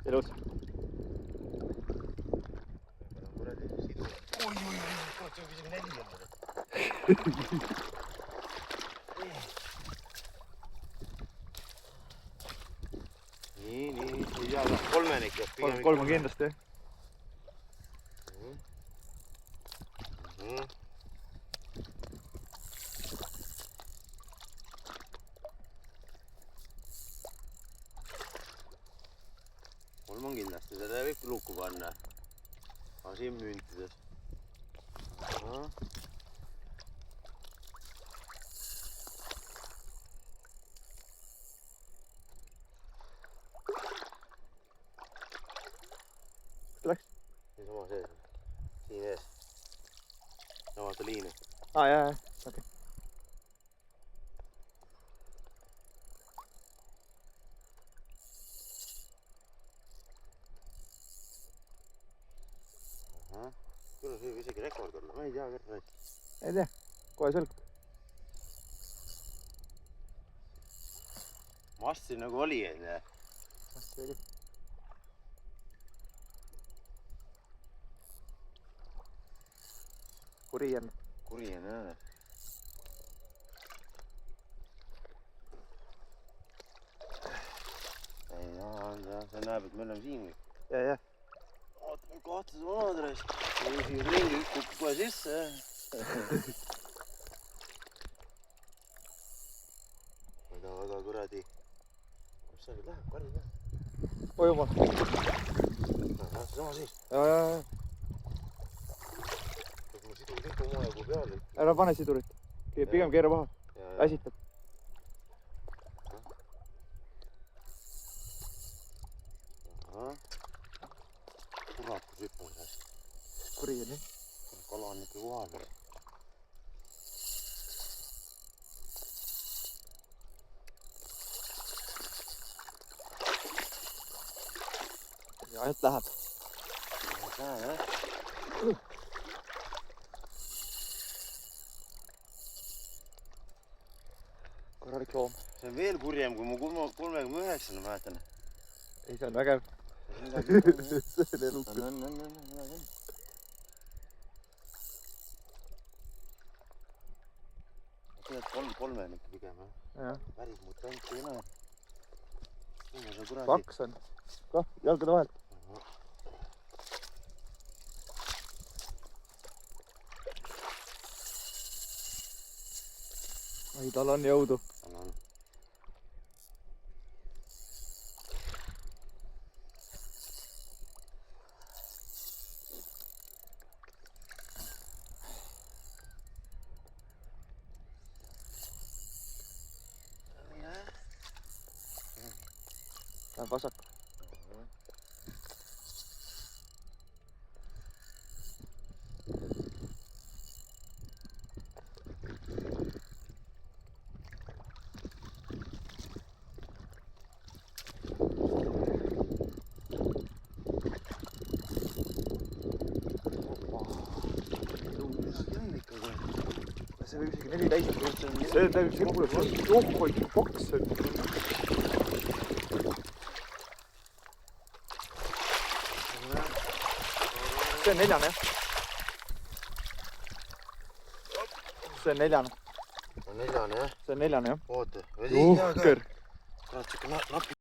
ilus. Nii, ei tea, kolmenik. Kolm on kindlasti. Kolm on kindlasti, seda võib luku panna. Aga siin müntides. Läks? Siin sama sees. Siin ees. Ja vaata liini. Jaa, okei. Küll on isegi rekord olla, ma ei tea küll. Ei tea, kohe sõlgub. Masti nagu oli, ei tea. Masti oli. Kuri on. Kuri on jah. Ei jaa, see näeb, et me oleme siin kõik. Jah. Vaatame kahte seda vanadres. Siia ringi kukub kohe sisse. Väga kuradi. Kus sa nüüd läheb, kardi läheb? Ojumaa. Vaata sama siis. Jaa. Ma sidur kõik oma jagu peal. Ära pane sidurit. Pigem keera maha. Äsitab. Kurat, kus hüppab sellest. Kuri on nii. Kala on ikka kohal. Ja et läheb. Näen jah. Korralik loom. See on veel kurjem, kui ma 39 mäletan. Ei, see on vägev. See on elukas. On. Kolmenik pigem, jah? Päris mutanti ei näe. Kaks on. Kah, jalgade vahel. Ei, tal on jõudu. On. Läheb vasak. See võib isegi 4 täis on. See täis hirmules. Oh, ikka paks on. See on neljane, jah? See on neljane. On neljane, jah? See on neljane, jah? Oota. Uhker. Kurat, siuke napi.